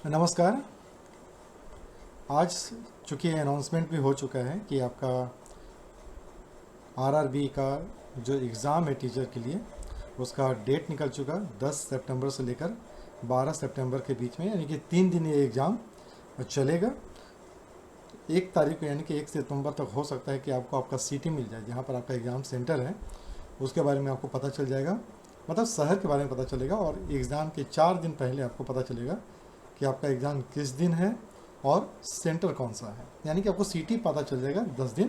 नमस्कार। आज चूँकि अनाउंसमेंट भी हो चुका है कि आपका आरआरबी का जो एग्ज़ाम है टीचर के लिए उसका डेट निकल चुका 10 सितंबर से लेकर 12 सितंबर के बीच में, यानी कि 3 दिन ये एग्ज़ाम चलेगा। 1 तारीख को यानी कि 1 सितंबर तक हो सकता है कि आपको आपका सिटी मिल जाए जहाँ पर आपका एग्ज़ाम सेंटर है, उसके बारे में आपको पता चल जाएगा। मतलब शहर के बारे में पता चलेगा और एग्ज़ाम के 4 दिन पहले आपको पता चलेगा कि आपका एग्ज़ाम किस दिन है और सेंटर कौन सा है, यानी कि आपको सिटी पता चल जाएगा 10 दिन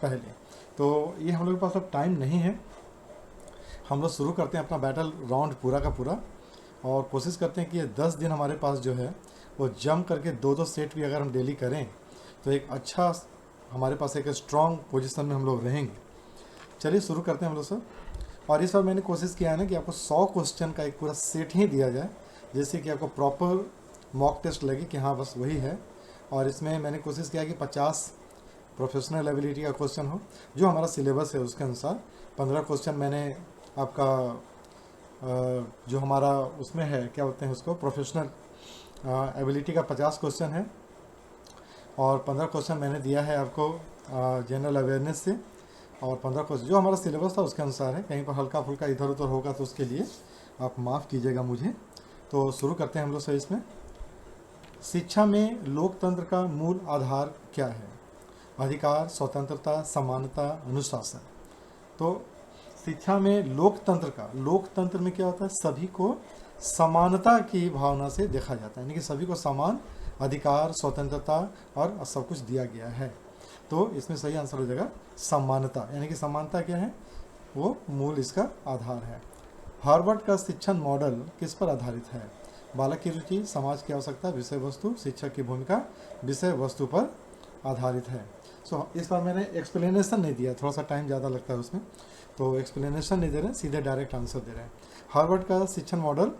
पहले। तो ये हम लोग के पास अब टाइम नहीं है, हम लोग शुरू करते हैं अपना बैटल राउंड पूरा का पूरा और कोशिश करते हैं कि ये 10 दिन हमारे पास जो है वो जम करके 2-2 सेट भी अगर हम डेली करें तो एक अच्छा हमारे पास एक स्ट्रॉन्ग पोजीशन में हम लोग रहेंगे। चलिए शुरू करते हैं हम लोग सब। और इस बार मैंने कोशिश किया है ना कि आपको 100 क्वेश्चन का एक पूरा सेट ही दिया जाए, जैसे कि आपको प्रॉपर मॉक टेस्ट लगे कि हाँ बस वही है। और इसमें मैंने कोशिश किया कि 50 प्रोफेशनल एबिलिटी का क्वेश्चन हो, जो हमारा सिलेबस है उसके अनुसार। 15 क्वेश्चन मैंने आपका जो हमारा उसमें है क्या बोलते हैं उसको, प्रोफेशनल एबिलिटी का 50 क्वेश्चन है और 15 क्वेश्चन मैंने दिया है आपको जनरल अवेयरनेस से। और 15 क्वेश्चन जो हमारा सिलेबस था उसके अनुसार है, कहीं पर हल्का फुल्का इधर उधर होगा तो उसके लिए आप माफ़ कीजिएगा मुझे। तो शुरू करते हैं हम लोग से। इसमें शिक्षा में लोकतंत्र का मूल आधार क्या है? अधिकार, स्वतंत्रता, समानता, अनुशासन। तो शिक्षा में लोकतंत्र का, लोकतंत्र में क्या होता है, सभी को समानता की भावना से देखा जाता है, यानी कि सभी को समान अधिकार, स्वतंत्रता और सब कुछ दिया गया है। तो इसमें सही आंसर हो जाएगा समानता, यानी कि समानता क्या है, वो मूल इसका आधार है। हार्वर्ड का शिक्षण मॉडल किस पर आधारित है? बालक की रुचि, समाज की आवश्यकता, विषय वस्तु, शिक्षक की भूमिका, विषय वस्तु पर आधारित है। इस बार मैंने एक्सप्लेनेशन नहीं दिया, थोड़ा सा टाइम ज़्यादा लगता है उसमें, तो एक्सप्लेनेशन नहीं दे रहे हैं, सीधे डायरेक्ट आंसर दे रहे हैं। हार्वर्ड का शिक्षण मॉडल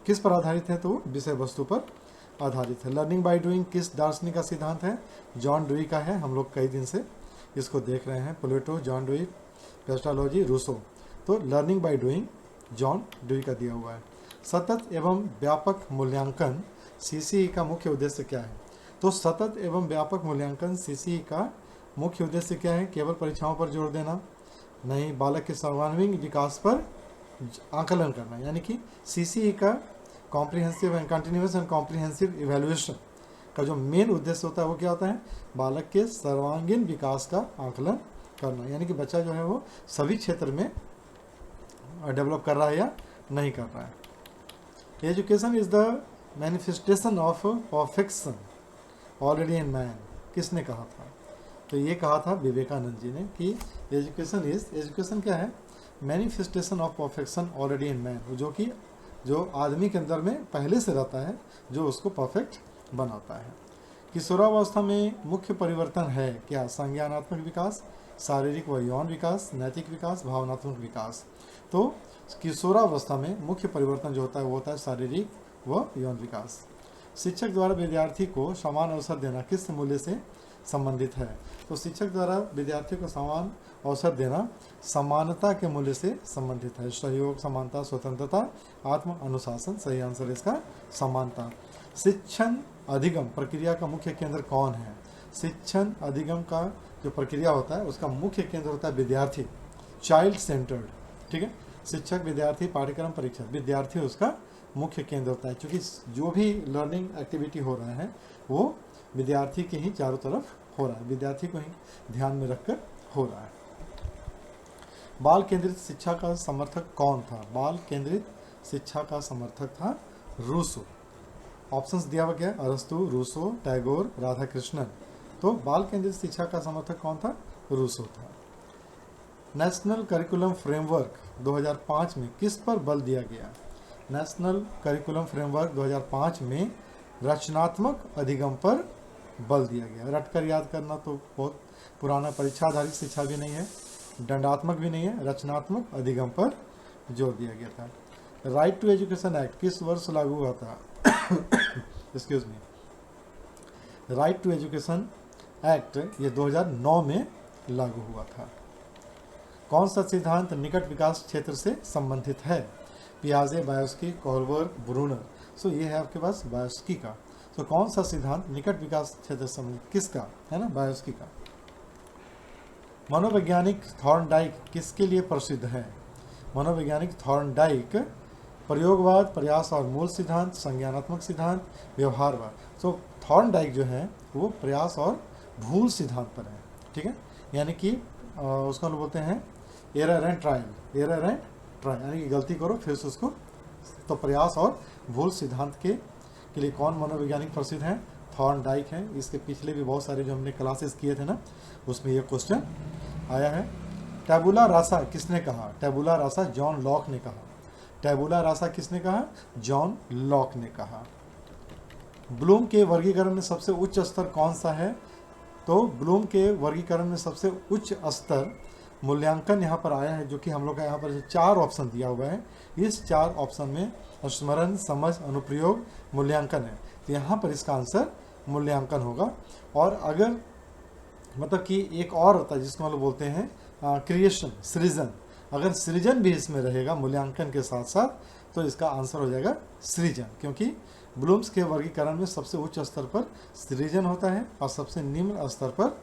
किस पर आधारित है? तो विषय वस्तु पर आधारित है। लर्निंग बाय डूइंग किस दार्शनिक का सिद्धांत है? जॉन डुई का है, हम लोग कई दिन से इसको देख रहे हैं। प्लेटो, जॉन डुई, पेस्टालॉजी, रूसो। तो learning by doing John dewy का दिया हुआ है। सतत एवं व्यापक मूल्यांकन सीसीई का मुख्य उद्देश्य क्या है? तो सतत एवं व्यापक मूल्यांकन सीसीई का मुख्य उद्देश्य क्या है? केवल परीक्षाओं पर जोर देना नहीं, बालक के सर्वांगीण विकास पर आकलन करना, यानी कि सीसीई का comprehensive and continuous and comprehensive evaluation का जो मेन उद्देश्य होता है वो क्या होता है? बालक के सर्वांगीण विकास का आकलन करना, यानी कि बच्चा जो है वो सभी क्षेत्र में डेवलप कर रहा है या नहीं कर रहा है। Education is the manifestation of perfection already in man, किसने कहा था? तो ये कहा था विवेकानंद जी ने कि एजुकेशन क्या है? Manifestation of perfection already in man, जो आदमी के अंदर में पहले से रहता है, जो उसको परफेक्ट बनाता है। किशोरावस्था में मुख्य परिवर्तन है क्या? संज्ञानात्मक विकास, शारीरिक व यौन विकास, नैतिक विकास, भावनात्मक विकास। तो किशोरावस्था में मुख्य परिवर्तन जो होता है वो होता है शारीरिक व यौन विकास। शिक्षक द्वारा विद्यार्थी को समान अवसर देना किस मूल्य से संबंधित है? तो शिक्षक द्वारा विद्यार्थी को समान अवसर देना समानता के मूल्य से संबंधित है। सहयोग, समानता, स्वतंत्रता, आत्म अनुशासन। सही आंसर इसका समानता। शिक्षण अधिगम प्रक्रिया का मुख्य केंद्र कौन है? शिक्षण अधिगम का जो प्रक्रिया होता है उसका मुख्य केंद्र होता है विद्यार्थी, चाइल्ड सेंटर्ड। ठीक है, शिक्षक, विद्यार्थी, पाठ्यक्रम, परीक्षा, विद्यार्थी उसका मुख्य केंद्र होता है, क्योंकि जो भी लर्निंग एक्टिविटी हो रहा है वो विद्यार्थी के ही चारों तरफ हो रहा है, विद्यार्थी को ही ध्यान में रखकर हो रहा है। बाल केंद्रित शिक्षा का समर्थक कौन था? बाल केंद्रित शिक्षा का समर्थक था रूसो। ऑप्शंस दिया हुआ क्या? अरस्तु, रूसो, टैगोर, राधाकृष्णन। तो बाल केंद्रित शिक्षा का समर्थक कौन था? रूसो था। नेशनल करिकुलम फ्रेमवर्क 2005 में किस पर बल दिया गया? नेशनल करिकुलम फ्रेमवर्क 2005 में रचनात्मक अधिगम पर बल दिया गया। रटकर याद करना तो बहुत पुराना, परीक्षा आधारित शिक्षा भी नहीं है, दंडात्मक भी नहीं है, रचनात्मक अधिगम पर जोर दिया गया था। राइट टू एजुकेशन एक्ट किस वर्ष लागू हुआ था? Excuse me, right to education act ये 2009 में लागू हुआ था। कौन सा सिद्धांत निकट विकास क्षेत्र से संबंधित है? पियाजे, बायोस्की, कोहलबर्ग, ब्रूनर। सो ये है आपके पास बायोस्की का। तो कौन सा सिद्धांत निकट विकास क्षेत्र से संबंधित, किसका है ना, बायोस्की का। मनोवैज्ञानिक थॉर्नडाइक किसके लिए प्रसिद्ध है? मनोवैज्ञानिक थॉर्नडाइक प्रयोगवाद, प्रयास और मूल सिद्धांत, संज्ञानात्मक सिद्धांत, व्यवहारवाद। तो थॉर्नडाइक जो है वो प्रयास और भूल सिद्धांत पर है, ठीक है, यानी कि उसको हम बोलते हैं error and trial, error and trial यानी कि गलती करो फिर से उसको। तो प्रयास और भूल सिद्धांत के लिए कौन मनोवैज्ञानिक प्रसिद्ध है? थॉर्नडाइक है। इसके पिछले भी बहुत सारे जो हमने क्लासेस किए थे ना, उसमें ये क्वेश्चन आया है। टैबुला रासा किसने कहा? टैबुला रासा जॉन लॉक ने कहा। टैबुला रासा किसने कहा? जॉन लॉक ने कहा। ब्लूम के वर्गीकरण में सबसे उच्च स्तर कौन सा है? तो ब्लूम के वर्गीकरण में सबसे उच्च स्तर मूल्यांकन यहाँ पर आया है, जो कि हम लोग का यहाँ पर 4 ऑप्शन दिया हुआ है। इस 4 ऑप्शन में स्मरण, समझ, अनुप्रयोग, मूल्यांकन है। तो यहाँ पर इसका आंसर मूल्यांकन होगा। और अगर मतलब कि एक और होता है जिसको हम लोग बोलते हैं क्रिएशन, सृजन, अगर सृजन भी इसमें रहेगा मूल्यांकन के साथ साथ, तो इसका आंसर हो जाएगा सृजन, क्योंकि ब्लूम्स के वर्गीकरण में सबसे उच्च स्तर पर सृजन होता है और सबसे निम्न स्तर पर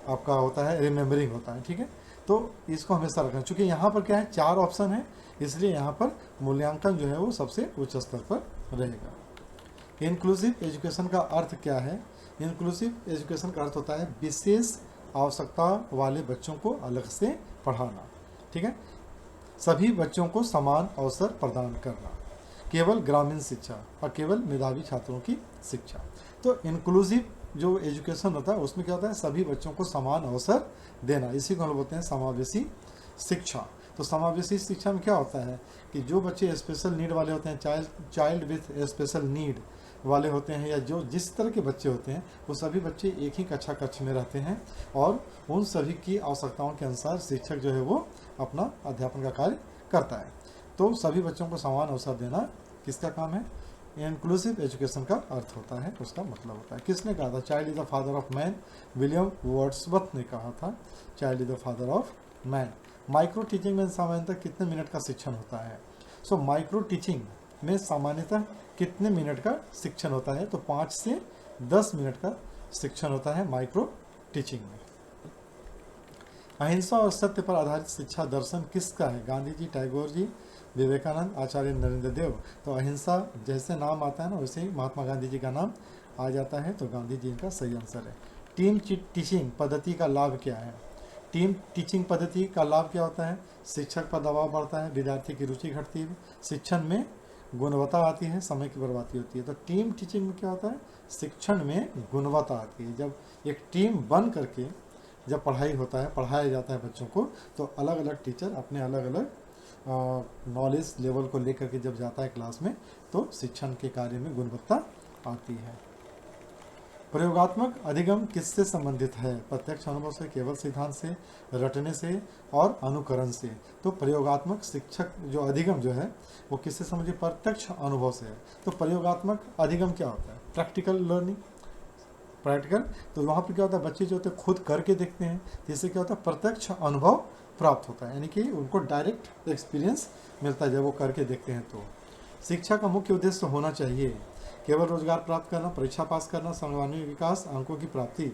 आपका होता है रिमेम्बरिंग होता है, ठीक है। तो इसको हमेशा रखना, क्योंकि यहाँ पर क्या है 4 ऑप्शन है, इसलिए यहाँ पर मूल्यांकन जो है वो सबसे उच्च स्तर पर रहेगा। इंक्लूसिव एजुकेशन का अर्थ क्या है? इंक्लूसिव एजुकेशन का अर्थ होता है विशेष आवश्यकता वाले बच्चों को अलग से पढ़ाना, ठीक है, सभी बच्चों को समान अवसर प्रदान करना, केवल ग्रामीण शिक्षा और केवल मेधावी छात्रों की शिक्षा। तो इंक्लूसिव जो एजुकेशन होता है उसमें क्या होता है? सभी बच्चों को समान अवसर देना, इसी को हम बोलते हैं समावेशी शिक्षा। तो समावेशी शिक्षा में क्या होता है कि जो बच्चे स्पेशल नीड वाले होते हैं, चाइल्ड विथ स्पेशल नीड वाले होते हैं, या जो जिस तरह के बच्चे होते हैं, वो सभी बच्चे एक ही कक्षा कक्ष में रहते हैं और उन सभी की आवश्यकताओं के अनुसार शिक्षक जो है वो अपना अध्यापन का कार्य करता है। तो सभी बच्चों को समान अवसर देना किसका काम है? इंक्लूसिव एजुकेशन का अर्थ होता है, उसका मतलब होता है। किसने कहा था? Child is the father of man, William Wordsworth ने कहा था child is the father of man. Micro teaching में सामान्यतः कितने मिनट का शिक्षण होता है? सो माइक्रो टीचिंग में सामान्यतः कितने मिनट का शिक्षण होता है? तो 5 से 10 मिनट का शिक्षण होता है माइक्रो टीचिंग में। अहिंसा और सत्य पर आधारित शिक्षा दर्शन किसका है? गांधी जी, टैगोर जी, विवेकानंद, आचार्य नरेंद्र देव। तो अहिंसा जैसे नाम आता है ना, वैसे ही महात्मा गांधी जी का नाम आ जाता है, तो गांधी जी का सही आंसर है। टीम टीचिंग पद्धति का लाभ क्या है? टीम टीचिंग पद्धति का लाभ क्या होता है? शिक्षक पर दबाव बढ़ता है, विद्यार्थी की रुचि घटती है, शिक्षण में गुणवत्ता आती है, समय की बर्बादी होती है। तो टीम टीचिंग में क्या होता है? शिक्षण में गुणवत्ता आती है। जब एक टीम बन करके जब पढ़ाई होता है, पढ़ाया जाता है बच्चों को, तो अलग अलग टीचर अपने अलग अलग नॉलेज लेवल को लेकर के जब जाता है क्लास में, तो शिक्षण के कार्य में गुणवत्ता आती है। प्रयोगात्मक अधिगम किससे संबंधित है? प्रत्यक्ष अनुभव से, केवल सिद्धांत से, रटने से और अनुकरण से। तो प्रयोगात्मक शिक्षक जो अधिगम जो है वो किससे संबंधित? प्रत्यक्ष अनुभव से है। तो प्रयोगात्मक अधिगम क्या होता है? Practical learning, practical. तो वहाँ पर क्या होता है? बच्चे जो होते हैं खुद करके देखते हैं, जिससे क्या होता है? प्रत्यक्ष अनुभव प्राप्त होता है, यानी कि उनको डायरेक्ट एक्सपीरियंस मिलता है जब वो करके देखते हैं। तो शिक्षा का मुख्य उद्देश्य होना चाहिए केवल रोजगार प्राप्त करना, परीक्षा पास करना, सर्वांगीण विकास, अंकों की प्राप्ति।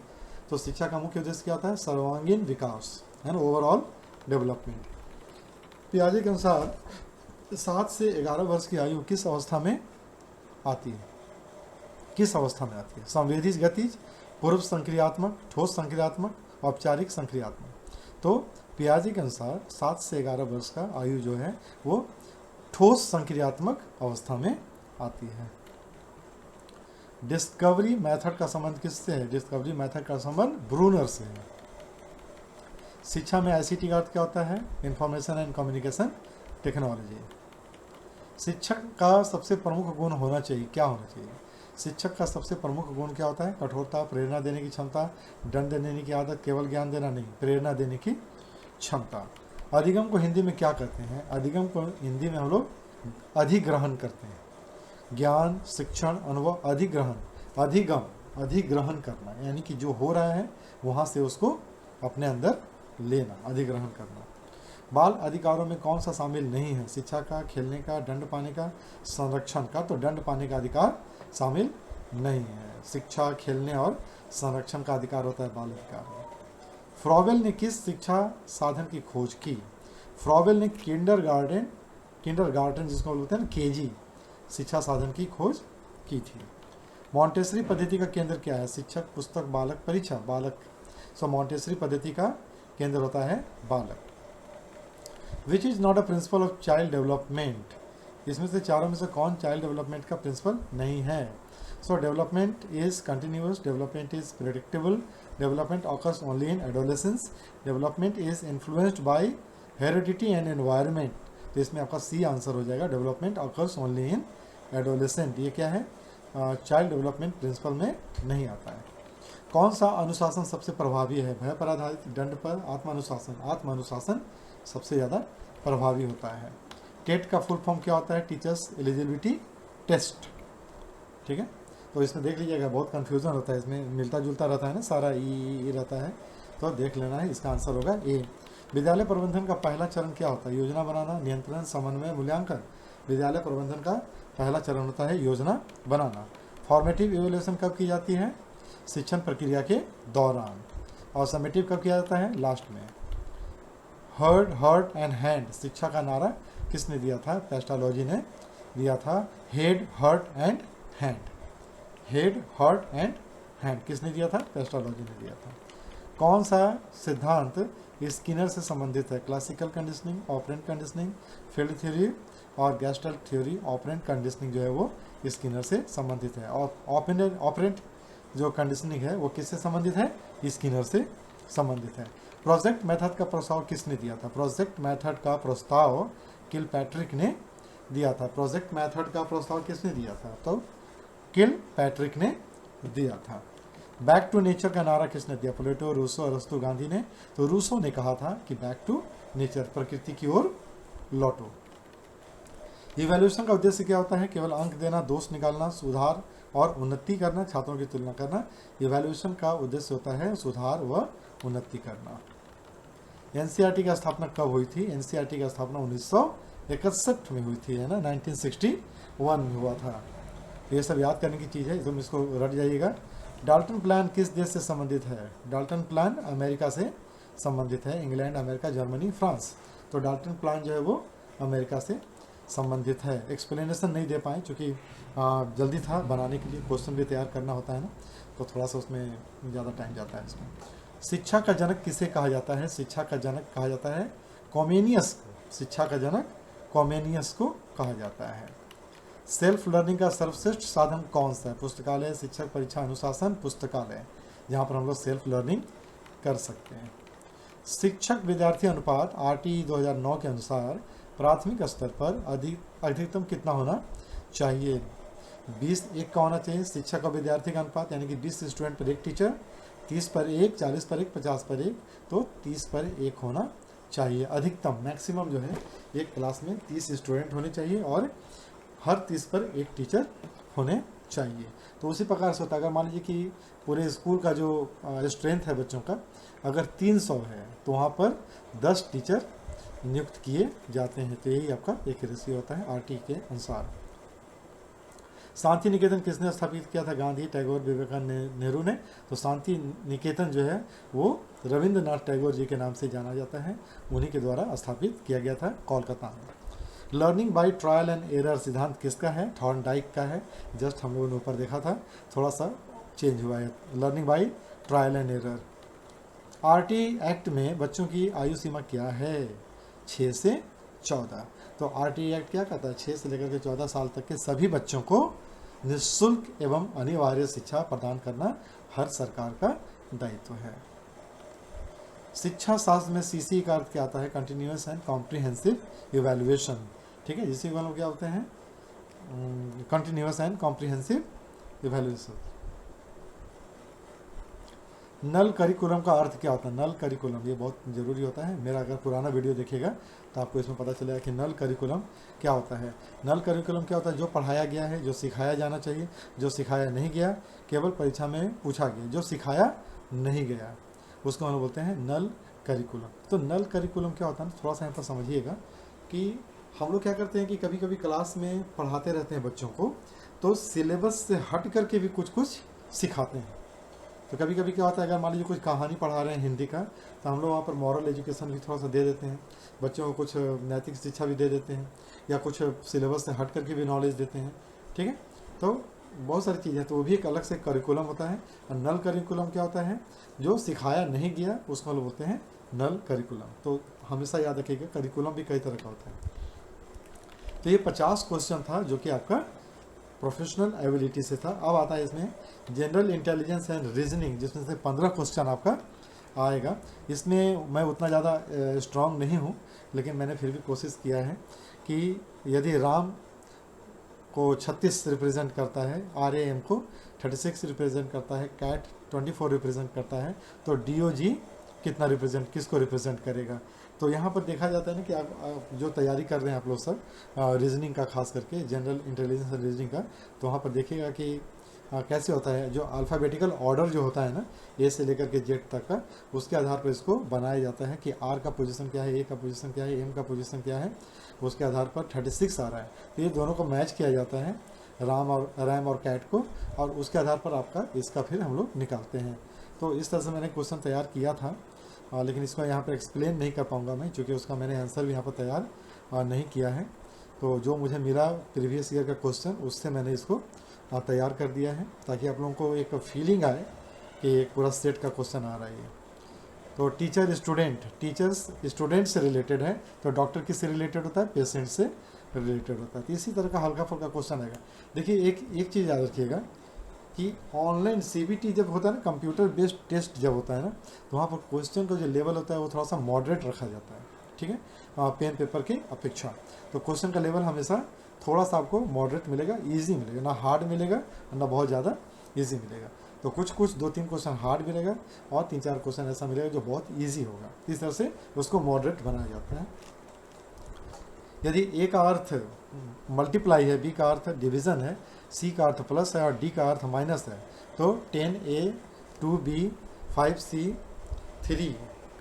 तो शिक्षा का मुख्य उद्देश्य क्या होता है? सर्वांगीण विकास, है ना, ओवरऑल डेवलपमेंट। पियाजे के अनुसार 7 से 11 वर्ष की आयु किस अवस्था में आती है? किस अवस्था में आती है? संवेदी गतिज, पूर्व संक्रियात्मक, ठोस संक्रियात्मक, औपचारिक संक्रियात्मक। तो पियाजे के अनुसार 7 से 11 वर्ष का आयु जो है वो ठोस संक्रियात्मक अवस्था में आती है। डिस्कवरी मेथड का संबंध किससे है? डिस्कवरी मेथड का संबंध ब्रूनर से है। शिक्षा में आईसीटी का अर्थ क्या होता है? Information and communication technology. शिक्षक का सबसे प्रमुख गुण होना चाहिए, क्या होना चाहिए? शिक्षक का सबसे प्रमुख गुण क्या होता है? कठोरता, प्रेरणा देने की क्षमता, दंड देने की आदत, केवल ज्ञान देना नहीं, प्रेरणा देने की क्षमता। अधिगम को हिंदी में क्या कहते हैं? अधिगम को हिंदी में हम लोग अधिग्रहण करते हैं। ज्ञान, शिक्षण, अनुभव, अधिग्रहण, अधिगम, अधिग्रहण करना, यानी कि जो हो रहा है वहाँ से उसको अपने अंदर लेना, अधिग्रहण करना। बाल अधिकारों में कौन सा शामिल नहीं है? शिक्षा का, खेलने का, दंड पाने का, संरक्षण का। तो दंड पाने का अधिकार शामिल नहीं है। शिक्षा, खेलने और संरक्षण का अधिकार होता है बाल अधिकार में। फ्रॉवेल ने किस शिक्षा साधन की खोज की? फ्रॉवेल ने किंडरगार्टन जिसको बोलते हैं ना, केजी शिक्षा साधन की खोज की थी। मॉन्टेसरी पद्धति का केंद्र क्या है? शिक्षक, पुस्तक, बालक, परीक्षा। बालक। सो मॉन्टेसरी पद्धति का केंद्र होता है बालक। Which is not a principle of child development? इसमें से चारों में से कौन चाइल्ड डेवलपमेंट का प्रिंसिपल नहीं है? सो development is continuous, development is predictable, development occurs only in adolescence, development is influenced by heredity and environment. तो इसमें आपका सी आंसर हो जाएगा, development occurs only in adolescent. ये क्या है? चाइल्ड डेवलपमेंट प्रिंसिपल में नहीं आता है। कौन सा अनुशासन सबसे प्रभावी है? भय पर आधारित, दंड पर, आत्मानुशासन। आत्मानुशासन सबसे ज़्यादा प्रभावी होता है। टेट का फुल फॉर्म क्या होता है? Teachers eligibility test. ठीक है, तो इसमें देख लीजिएगा, बहुत कन्फ्यूज़न होता है, इसमें मिलता जुलता रहता है ना, सारा ई रहता है, तो देख लेना है। इसका आंसर होगा ए। विद्यालय प्रबंधन का पहला चरण क्या होता है? योजना बनाना, नियंत्रण, समन्वय, मूल्यांकन। विद्यालय प्रबंधन का पहला चरण होता है योजना बनाना। फॉर्मेटिव इवैल्यूएशन कब की जाती है? शिक्षण प्रक्रिया के दौरान। और समेटिव कब किया जाता है? लास्ट में। हर्ड, हार्ट एंड हैंड शिक्षा का नारा किसने दिया था? पेस्टालॉजी ने दिया था। Head, heart and hand. Head, heart and hand किसने दिया था? पेस्टालॉजी ने दिया था। कौन सा सिद्धांत स्किनर से संबंधित है? Classical conditioning, operant conditioning, field theory और गेस्टल्ट थ्योरी। ऑपरेंट कंडीशनिंग जो है वो स्किनर से संबंधित है। और ऑपरेंट जो कंडीशनिंग है वो किससे संबंधित है? स्किनर से संबंधित है। प्रोजेक्ट मेथड का प्रस्ताव किसने दिया था? प्रोजेक्ट मेथड का प्रस्ताव किलपैट्रिक ने दिया था। प्रोजेक्ट मेथड का प्रस्ताव किसने दिया था? तो किलपैट्रिक ने दिया था। बैक टू नेचर का नारा किसने दिया? प्लेटो, रूसो, अरस्तु, गांधी ने। तो रूसो ने कहा था कि बैक टू नेचर, प्रकृति की ओर लौटो। इवैल्यूएशन का उद्देश्य क्या होता है? केवल अंक देना, दोष निकालना, सुधार और उन्नति करना, छात्रों की तुलना करना। इवैल्यूएशन का उद्देश्य होता है सुधार व उन्नति करना। एनसीईआरटी की स्थापना कब हुई थी? एनसीईआरटी की स्थापना 1961 में हुई थी, है ना, 1961 में हुआ था। ये सब याद करने की चीज़ है, तुम इसको रट जाइएगा। डाल्टन प्लान किस देश से संबंधित है? डाल्टन प्लान अमेरिका से संबंधित है। England, America, Germany, France. तो डाल्टन प्लान जो है वो अमेरिका से संबंधित है। एक्सप्लेनेशन नहीं दे पाए क्योंकि जल्दी था बनाने के लिए, क्वेश्चन भी तैयार करना होता है ना, तो थोड़ा सा उसमें ज़्यादा टाइम जाता है इसमें। शिक्षा का जनक किसे कहा जाता है? शिक्षा का जनक कहा जाता है कॉमेनियस को। शिक्षा का जनक कॉमेनियस को कहा जाता है। सेल्फ लर्निंग का सर्वश्रेष्ठ साधन कौन सा है? पुस्तकालय, शिक्षक, परीक्षा, अनुशासन। पुस्तकालय, जहाँ पर हम लोग सेल्फ लर्निंग कर सकते हैं। शिक्षक विद्यार्थी अनुपात RTE 2009 के अनुसार प्राथमिक स्तर पर अधिकतम कितना होना चाहिए? 20:1 का होना चाहिए। शिक्षक और विद्यार्थी का अनुपात यानी कि 20 स्टूडेंट पर एक टीचर, 30 पर 1, 40 पर 1, 50 पर 1, तो 30 पर 1 होना चाहिए। अधिकतम, मैक्सिमम जो है एक क्लास में 30 स्टूडेंट होने चाहिए और हर 30 पर एक टीचर होने चाहिए। तो उसी प्रकार से होता है, अगर मान लीजिए कि पूरे स्कूल का जो स्ट्रेंथ है बच्चों का अगर 300 है तो वहाँ पर 10 टीचर नियुक्त किए जाते हैं। तो यही आपका एक रेशियो होता है RT के अनुसार। शांति निकेतन किसने स्थापित किया था? गांधी, टैगोर, विवेकानंद, नेहरू ने। तो शांति निकेतन जो है वो रविंद्रनाथ टैगोर जी के नाम से जाना जाता है, उन्हीं के द्वारा स्थापित किया गया था कोलकाता में। Learning by trial and error सिद्धांत किसका है? थॉर्नडाइक का है। जस्ट हम लोगों ने ऊपर देखा था, थोड़ा सा चेंज हुआ है। Learning by trial and error. RT act में बच्चों की आयु सीमा क्या है? 6 से 14। तो RT एक्ट क्या कहता है? 6 से लेकर के 14 साल तक के सभी बच्चों को निःशुल्क एवं अनिवार्य शिक्षा प्रदान करना हर सरकार का दायित्व है। शिक्षा शास्त्र में CC का अर्थ क्या आता है? Continuous and comprehensive evaluation. ठीक है, जिसके वालों क्या होते हैं? Continuous and comprehensive evaluation. Null curriculum का अर्थ क्या होता है? नल करिकुलम, ये बहुत ज़रूरी होता है। मेरा अगर पुराना वीडियो देखिएगा तो आपको इसमें पता चलेगा कि नल करिकुलम क्या होता है। नल करिकुलम क्या होता है? जो पढ़ाया गया है, जो सिखाया जाना चाहिए, जो सिखाया नहीं गया, केवल परीक्षा में पूछा गया, जो सिखाया नहीं गया, उसको हम बोलते हैं नल करिकुलम। तो नल करिकुलम क्या होता है, थोड़ा सा यहाँ पर समझिएगा कि हम लोग क्या करते हैं कि कभी कभी क्लास में पढ़ाते रहते हैं बच्चों को, तो सिलेबस से हट करके भी कुछ कुछ सिखाते हैं। तो कभी कभी क्या होता है, अगर मान लीजिए कुछ कहानी पढ़ा रहे हैं हिंदी का, तो हम लोग वहाँ पर मॉरल एजुकेशन भी थोड़ा सा दे देते हैं, बच्चों को कुछ नैतिक शिक्षा भी दे देते हैं, या कुछ सिलेबस से हट करके भी नॉलेज देते हैं। ठीक है, तो बहुत सारी चीज़ें, तो वो भी एक अलग से करिकुलम होता है। और नल करिकुलम क्या होता है, जो सिखाया नहीं गया उसको लोग बोलते हैं नल करिकुलम। तो हमेशा याद रखिएगा करिकुलम भी कई तरह का होता है। तो ये 50 क्वेश्चन था जो कि आपका प्रोफेशनल एबिलिटी से था। अब आता है इसमें जनरल इंटेलिजेंस एंड रीजनिंग, जिसमें से 15 क्वेश्चन आपका आएगा। इसमें मैं उतना ज़्यादा स्ट्रांग नहीं हूँ, लेकिन मैंने फिर भी कोशिश किया है कि यदि राम को 36 रिप्रेजेंट करता है, RAM को 36 रिप्रेजेंट करता है, कैट 24 रिप्रेजेंट करता है, तो DOG कितना रिप्रेजेंट, किसको रिप्रेजेंट करेगा। तो यहाँ पर देखा जाता है ना कि आप जो तैयारी कर रहे हैं आप लोग सब रीजनिंग का, खास करके जनरल इंटेलिजेंस और रीजनिंग का, तो वहाँ पर देखिएगा कि कैसे होता है, जो अल्फ़ाबेटिकल ऑर्डर जो होता है ना, A से लेकर के Z तक का, उसके आधार पर इसको बनाया जाता है कि R का पोजीशन क्या है, A का पोजीशन क्या है, M का पोजीशन क्या है, उसके आधार पर 36 आ रहा है। तो ये दोनों को मैच किया जाता है, रैम और कैट को, और उसके आधार पर आपका इसका फिर हम लोग निकालते हैं। तो इस तरह से मैंने क्वेश्चन तैयार किया था, लेकिन इसको यहाँ पर एक्सप्लेन नहीं कर पाऊँगा मैं, क्योंकि उसका मैंने आंसर भी यहाँ पर तैयार नहीं किया है। तो जो मुझे मिला प्रीवियस ईयर का क्वेश्चन, उससे मैंने इसको तैयार कर दिया है, ताकि आप लोगों को एक फीलिंग आए कि एक पूरा सेट का क्वेश्चन आ रहा है। तो टीचर स्टूडेंट, टीचर्स स्टूडेंट से रिलेटेड है, तो डॉक्टर किससे रिलेटेड होता है, पेशेंट से रिलेटेड होता है। तो इसी तरह का हल्का फुल्का क्वेश्चन आएगा। देखिए एक चीज़ याद रखिएगा कि ऑनलाइन CBT जब होता है ना, कंप्यूटर बेस्ड टेस्ट जब होता है ना, तो वहाँ पर क्वेश्चन का जो लेवल होता है वो थोड़ा सा मॉडरेट रखा जाता है। ठीक है, पेन पेपर की अपेक्षा। तो क्वेश्चन का लेवल हमेशा थोड़ा सा आपको मॉडरेट मिलेगा, इजी मिलेगा, ना हार्ड मिलेगा ना बहुत ज़्यादा इजी मिलेगा। तो कुछ 2-3 क्वेश्चन हार्ड मिलेगा, और 3-4 क्वेश्चन ऐसा मिलेगा जो बहुत इजी होगा। इस तरह से उसको मॉडरेट बनाया जाता है। यदि A का अर्थ मल्टीप्लाई है, B का अर्थ डिवीज़न है, C का अर्थ प्लस है और D का अर्थ माइनस है, तो 10A 2B 5C 3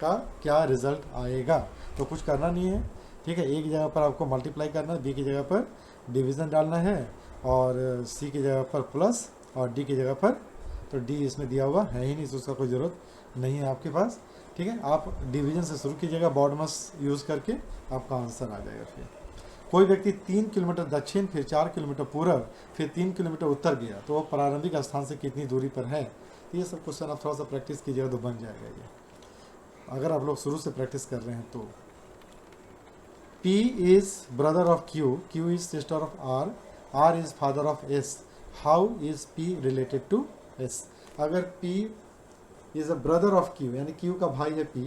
का क्या रिजल्ट आएगा। तो कुछ करना नहीं है, ठीक है। A की जगह पर आपको मल्टीप्लाई करना है, B की जगह पर डिवीज़न डालना है, और C की जगह पर प्लस, और D की जगह पर, तो D इसमें दिया हुआ है ही नहीं, तो उसका कोई ज़रूरत नहीं है आपके पास। ठीक है, आप डिवीज़न से शुरू कीजिएगा, बॉडमस यूज़ करके आपका आंसर आ जाएगा। फिर कोई व्यक्ति 3 किलोमीटर दक्षिण, फिर 4 किलोमीटर पूर्व, फिर 3 किलोमीटर उत्तर गया, तो वो प्रारंभिक स्थान से कितनी दूरी पर है। तो ये सब क्वेश्चन आप थोड़ा सा प्रैक्टिस कीजिएगा तो बन जाएगा ये, अगर आप लोग शुरू से प्रैक्टिस कर रहे हैं तो। P is brother of Q, Q is sister of R, R is father of S. How is P related to S? अगर P is a brother of Q, यानी Q का भाई है P,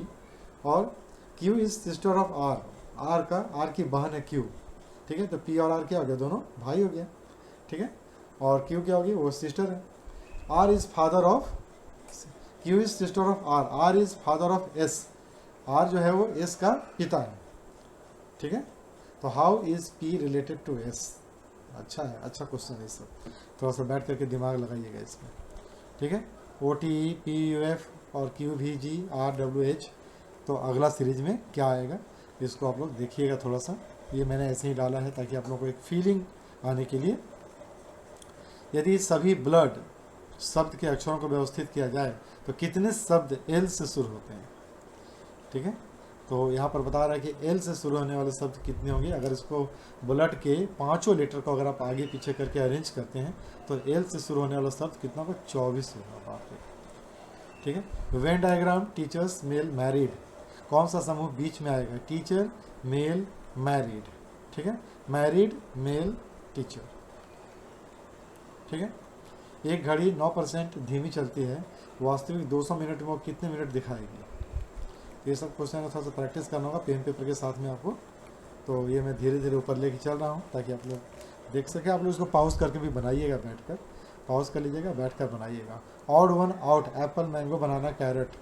और Q is sister of R, R की बहन है Q, ठीक है। तो P और R क्या हो गया, दोनों भाई हो गया, ठीक है। और Q क्या होगी, वो सिस्टर है। R is father of, Q is sister of R, R is father of S, R जो है वो S का पिता है, ठीक है। तो how is P related to S। अच्छा है, अच्छा क्वेश्चन है। सब थोड़ा सा बैठ करके दिमाग लगाइएगा इसमें, ठीक है। OTE PUF और QVG RWH, तो अगला सीरीज में क्या आएगा इसको आप लोग देखिएगा थोड़ा सा। ये मैंने ऐसे ही डाला है ताकि आप लोगों को एक फीलिंग आने के लिए। यदि सभी ब्लड शब्द के अक्षरों को व्यवस्थित किया जाए तो कितने शब्द L से शुरू होते हैं, ठीक है। तो यहाँ पर बता रहा है कि L से शुरू होने वाले शब्द कितने होंगे। अगर इसको ब्लड के 5 लेटर को अगर आप आगे पीछे करके अरेंज करते हैं तो L से शुरू होने वाला शब्द कितना होगा, 24 होगा, बाप रे, ठीक है। Venn diagram teachers male married, कौन सा समूह बीच में आएगा, टीचर मेल मैरिड, ठीक है। मैरिड मेल टीचर, ठीक है। एक घड़ी 9% धीमी चलती है, वास्तविक 200 मिनट में वो कितने मिनट दिखाएगी। ये सब क्वेश्चन थोड़ा सा प्रैक्टिस करना होगा पेन पेपर के साथ में आपको। तो ये मैं धीरे धीरे ऊपर लेके चल रहा हूँ ताकि आप लोग देख सके। आप लोग इसको पॉज करके भी बनाइएगा, बैठकर पॉज कर लीजिएगा, बैठकर बनाइएगा। Odd one out, apple mango banana carrot.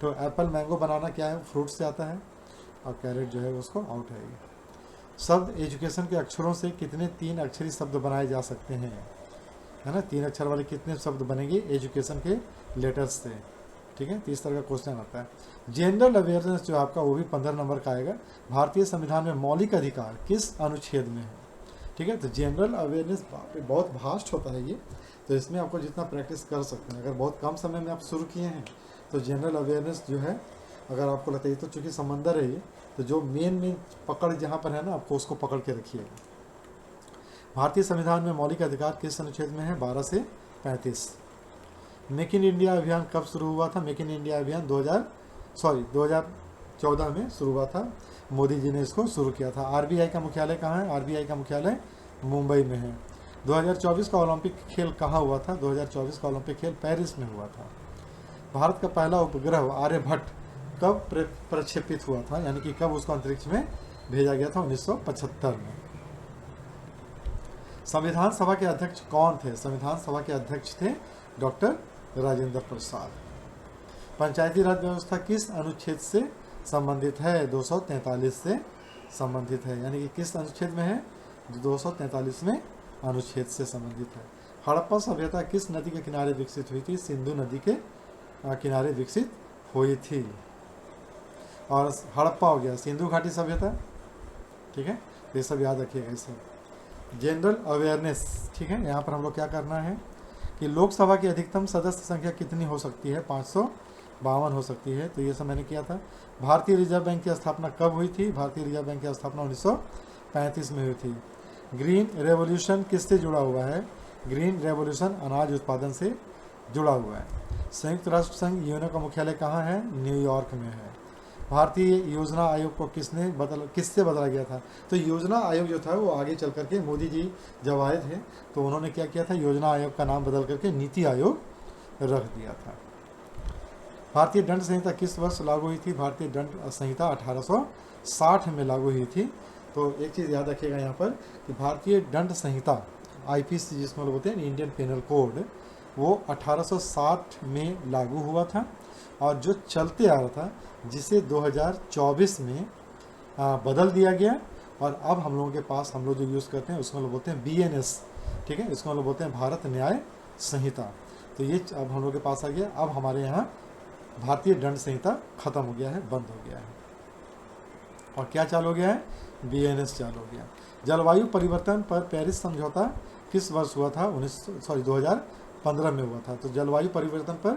तो एप्पल मैंगो बनाना क्या है, फ्रूट से आता है, और कैरेट जो है उसको आउट है। शब्द एजुकेशन के अक्षरों से कितने 3 अक्षरी शब्द बनाए जा सकते हैं, है ना। 3 अक्षर वाले कितने शब्द बनेंगे एजुकेशन के लेटर्स से, ठीक है, तो इस तरह का क्वेश्चन आता है। जनरल अवेयरनेस जो आपका वो भी 15 नंबर का आएगा। भारतीय संविधान में मौलिक अधिकार किस अनुच्छेद में है? ठीक है, तो जनरल अवेयरनेस बहुत भास्ट होता है ये, तो इसमें आपको जितना प्रैक्टिस कर सकते हैं, अगर बहुत कम समय में आप शुरू किए हैं तो जनरल अवेयरनेस जो है, अगर आपको लगता है तो चूँकि समंदर है ये, तो जो मेन पकड़ जहाँ पर है ना, आपको उसको पकड़ के रखिएगा। भारतीय संविधान में मौलिक अधिकार किस अनुच्छेद में है? 12 से 35। मेक इन इंडिया अभियान कब शुरू हुआ था? मेक इन इंडिया अभियान 2014 में शुरू हुआ था, मोदी जी ने इसको शुरू किया था। आरबीआई का मुख्यालय कहाँ है? आरबीआई का मुख्यालय मुंबई में है। 2024 का ओलंपिक खेल कहाँ हुआ था? 2024 का ओलंपिक खेल पेरिस में हुआ था। भारत का पहला उपग्रह आर्यभट्ट कब प्रक्षेपित हुआ था, यानी कि कब उसको अंतरिक्ष में भेजा गया था? 1975 में। संविधान सभा के अध्यक्ष कौन थे? संविधान सभा के अध्यक्ष थे डॉक्टर राजेंद्र प्रसाद। पंचायती राज व्यवस्था किस अनुच्छेद से संबंधित है? 243 से संबंधित है, यानी कि किस अनुच्छेद में है? 243वें अनुच्छेद से संबंधित है। हड़प्पा सभ्यता किस नदी के किनारे विकसित हुई थी? सिंधु नदी के किनारे विकसित हुई थी। और हड़प्पा हो गया सिंधु घाटी सभ्यता, ठीक है, तो ये सब याद रखिएगा। इसे जनरल अवेयरनेस, ठीक है, यहाँ पर हम लोग क्या करना है कि लोकसभा की अधिकतम सदस्य संख्या कितनी हो सकती है? 552 हो सकती है, तो ये सब मैंने किया था। भारतीय रिजर्व बैंक की स्थापना कब हुई थी? भारतीय रिजर्व बैंक की स्थापना 1935 में हुई थी। ग्रीन रेवोल्यूशन किससे जुड़ा हुआ है? ग्रीन रेवोल्यूशन अनाज उत्पादन से जुड़ा हुआ है। संयुक्त राष्ट्र संघ यूएनओ का मुख्यालय कहाँ है? न्यूयॉर्क में है। भारतीय योजना आयोग को किससे बदला गया था? तो योजना आयोग जो था वो आगे चल करके मोदी जी जब आए थे तो उन्होंने क्या किया था? योजना आयोग का नाम बदल करके नीति आयोग रख दिया था। भारतीय दंड संहिता किस वर्ष लागू हुई थी? भारतीय दंड संहिता 1860 में लागू हुई थी। तो एक चीज़ याद रखिएगा यहाँ पर कि भारतीय दंड संहिता आईपीसी जिसमें लोग बोलते हैं इंडियन पेनल कोड, वो 1860 में लागू हुआ था और जो चलते आ रहा था, जिसे 2024 में बदल दिया गया। और अब हम लोगों के पास हम लोग जो यूज़ करते हैं उसको लोग बोलते हैं BNS, ठीक है, इसको लोग बोलते हैं भारत न्याय संहिता। तो ये अब हम लोग के पास आ गया। अब हमारे यहाँ भारतीय दंड संहिता खत्म हो गया है, बंद हो गया है, और क्या चालू हो गया है? BNS चालू हो गया। जलवायु परिवर्तन पर पेरिस समझौता किस वर्ष हुआ था? 2015 में हुआ था। तो जलवायु परिवर्तन पर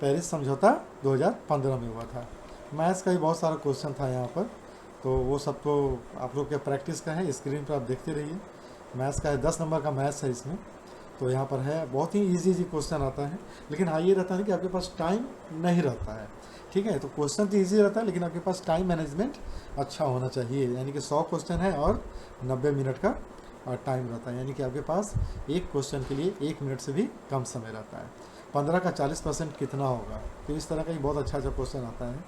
पेरिस समझौता 2015 में हुआ था। मैथ्स का ही बहुत सारा क्वेश्चन था यहाँ पर, तो वो सब तो आप लोग के प्रैक्टिस का है, स्क्रीन पर आप देखते रहिए। मैथ्स का है, 10 नंबर का मैथ्स है इसमें, तो यहाँ पर है बहुत ही इजी क्वेश्चन आता है। लेकिन हाँ, ये रहता है कि आपके पास टाइम नहीं रहता है, ठीक है, तो क्वेश्चन तो ईजी रहता है लेकिन आपके पास टाइम मैनेजमेंट अच्छा होना चाहिए। यानी कि 100 क्वेश्चन है और 90 मिनट का टाइम रहता है, यानी कि आपके पास एक क्वेश्चन के लिए 1 मिनट से भी कम समय रहता है। 15 का 40% कितना होगा? तो इस तरह का ही बहुत अच्छा क्वेश्चन आता है,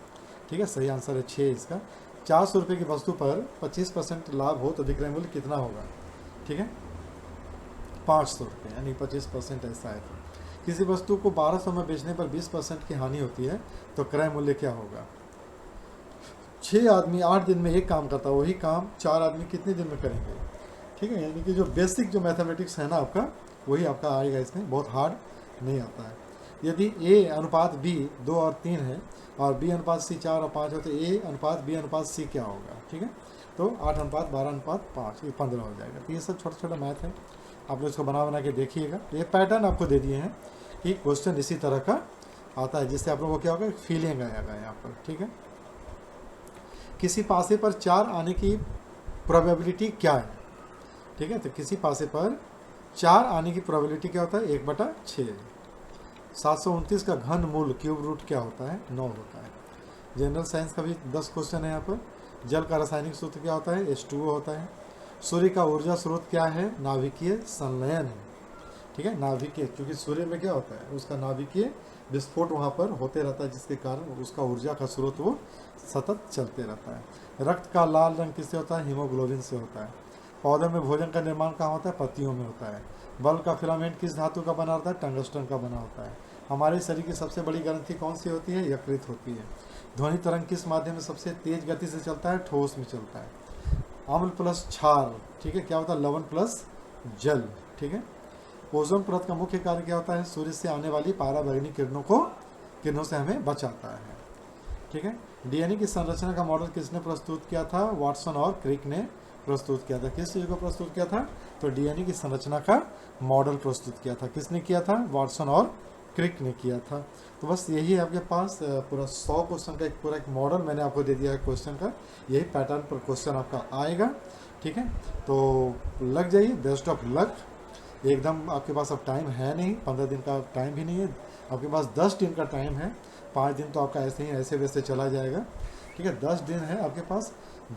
ठीक है। सही आंसर है 6 इसका। 400 रुपये की वस्तु पर 25% लाभ हो तो विक्रय मूल्य कितना होगा? ठीक है, 500 रुपये, यानी 25% ऐसा है। किसी वस्तु को 1200 में बेचने पर 20% की हानि होती है तो क्रय मूल्य क्या होगा? 6 आदमी 8 दिन में एक काम करता है, वही काम 4 आदमी कितने दिन में करेंगे? ठीक है, यानी कि जो बेसिक जो मैथमेटिक्स है ना आपका, वही आपका आएगा इसमें, बहुत हार्ड नहीं आता है। यदि A अनुपात B 2 और 3 है और B अनुपात C 4 और 5 हो तो A अनुपात B अनुपात C क्या होगा? ठीक है, तो 8 अनुपात 12 अनुपात 5, ये 15 हो जाएगा। तो ये सब छोटा छोटा मैथ है, आप लोग इसको बना के देखिएगा। ये पैटर्न आपको दे दिए हैं कि क्वेश्चन इसी तरह का आता है, जिससे आप लोगों को क्या होगा? फीलिंग आएगा यहाँ पर, ठीक है। किसी पासे पर 4 आने की प्रोबेबिलिटी क्या है? ठीक है, तो किसी पासे पर 4 आने की प्रोबेबिलिटी क्या होता है? 1/6। 729 का घन मूल क्यूब रूट क्या होता है? 9 होता है। जनरल साइंस का भी 10 क्वेश्चन है यहाँ पर। जल का रासायनिक सूत्र क्या होता है? H2O होता है। सूर्य का ऊर्जा स्रोत क्या है? नाभिकीय संलयन है, ठीक है, नाभिकीय, क्योंकि सूर्य में क्या होता है? उसका नाभिकीय विस्फोट वहाँ पर होते रहता है, जिसके कारण उसका ऊर्जा का स्रोत वो सतत चलते रहता है। रक्त का लाल रंग किससे होता है? हीमोग्लोबिन से होता है। पौधे में भोजन का निर्माण कहाँ होता है? पत्तियों में होता है। बल्ब का फिलामेंट किस धातु का बना होता है? टंगस्टन का बना होता है। हमारे शरीर की सबसे बड़ी ग्रंथि कौन सी होती है? यकृत होती है। ध्वनि तरंग किस माध्यम में सबसे तेज गति से चलता है? ठोस में चलता है। अम्ल प्लस क्षार, ठीक है, क्या होता है? लवण प्लस जल, ठीक है। ओजोन परत का मुख्य कार्य क्या होता है? सूर्य से आने वाली पराबैंगनी किरणों को किरणों से हमें बचाता है। ठीक है। डीएनए की संरचना का मॉडल किसने प्रस्तुत किया था? वाटसन और क्रिक ने प्रस्तुत किया था। किस चीज़ को प्रस्तुत किया था? तो डीएनए की संरचना का मॉडल प्रस्तुत किया था। किसने किया था? वाटसन और क्रिक ने किया था। तो बस यही है आपके पास पूरा 100 क्वेश्चन का पूरा एक मॉडल मैंने आपको दे दिया है क्वेश्चन का। यही पैटर्न पर क्वेश्चन आपका आएगा। ठीक है, तो लग जाइए, बेस्ट ऑफ लक। एकदम आपके पास अब टाइम है नहीं, 15 दिन का टाइम भी नहीं है आपके पास, 10 दिन का टाइम है। 5 दिन तो आपका ऐसे ही ऐसे वैसे चला जाएगा। ठीक है, 10 दिन है आपके पास,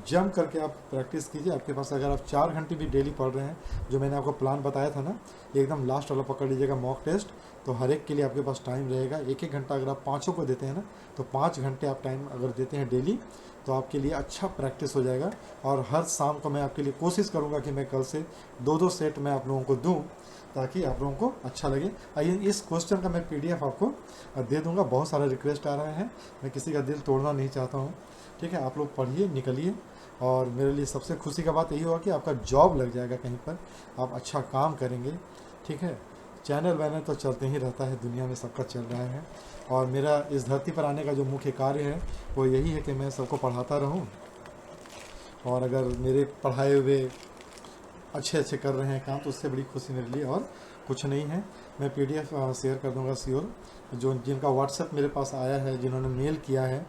जम करके आप प्रैक्टिस कीजिए। आपके पास अगर आप 4 घंटे भी डेली पढ़ रहे हैं, जो मैंने आपको प्लान बताया था ना, एकदम लास्ट वाला पकड़ लीजिएगा मॉक टेस्ट, तो हर एक के लिए आपके पास टाइम रहेगा। 1-1 घंटा अगर आप पाँचों को देते हैं ना, तो 5 घंटे आप टाइम अगर देते हैं डेली, तो आपके लिए अच्छा प्रैक्टिस हो जाएगा। और हर शाम को मैं आपके लिए कोशिश करूँगा कि मैं कल से 2-2 सेट मैं आप लोगों को दूँ, ताकि आप लोगों को अच्छा लगे। आइए, इस क्वेश्चन का मैं PDF आपको दे दूंगा। बहुत सारा रिक्वेस्ट आ रहे हैं, मैं किसी का दिल तोड़ना नहीं चाहता हूँ। ठीक है, आप लोग पढ़िए, निकलिए, और मेरे लिए सबसे खुशी का बात यही होगा कि आपका जॉब लग जाएगा कहीं पर, आप अच्छा काम करेंगे। ठीक है, चैनल वैनल तो चलते ही रहता है, दुनिया में सबका चल रहा है, और मेरा इस धरती पर आने का जो मुख्य कार्य है वो यही है कि मैं सबको पढ़ाता रहूँ। और अगर मेरे पढ़ाए हुए अच्छे कर रहे हैं काम, तो उससे बड़ी खुशी मेरे लिए और कुछ नहीं है। मैं PDF शेयर कर दूंगा श्योर। जो जिनका व्हाट्सएप मेरे पास आया है, जिन्होंने मेल किया है,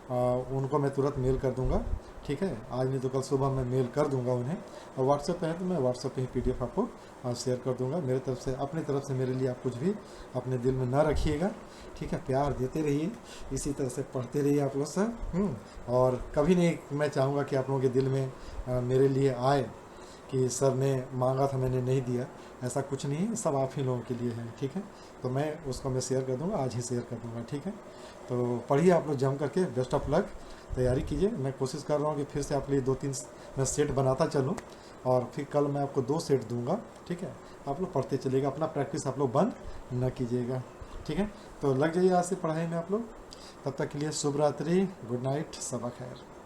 उनको मैं तुरंत मेल कर दूंगा। ठीक है, आज नहीं तो कल सुबह मैं मेल कर दूंगा उन्हें, और व्हाट्सएप पे है तो मैं व्हाट्सएप पे ही PDF आपको शेयर कर दूंगा। मेरे तरफ से, अपनी तरफ से मेरे लिए आप कुछ भी अपने दिल में ना रखिएगा। ठीक है, प्यार देते रहिए, इसी तरह से पढ़ते रहिए आप लोग सब। और कभी नहीं मैं चाहूँगा कि आप लोगों के दिल में मेरे लिए आए कि सर ने मांगा था मैंने नहीं दिया, ऐसा कुछ नहीं है, सब आप ही लोगों के लिए है। ठीक है, तो मैं उसको मैं शेयर कर दूंगा, आज ही शेयर कर दूंगा। ठीक है, तो पढ़िए आप लोग जम करके, बेस्ट ऑफ लक, तैयारी कीजिए। मैं कोशिश कर रहा हूँ कि फिर से आपके लिए 2-3 मैं सेट बनाता चलूँ, और फिर कल मैं आपको 2 सेट दूंगा। ठीक है, आप लोग पढ़ते चलिएगा, अपना प्रैक्टिस आप लोग बंद न कीजिएगा। ठीक है, तो लग जाइए आज से पढ़ाई में आप लोग। तब तक के लिए शुभ रात्रि, गुड नाइट, सबा खैर।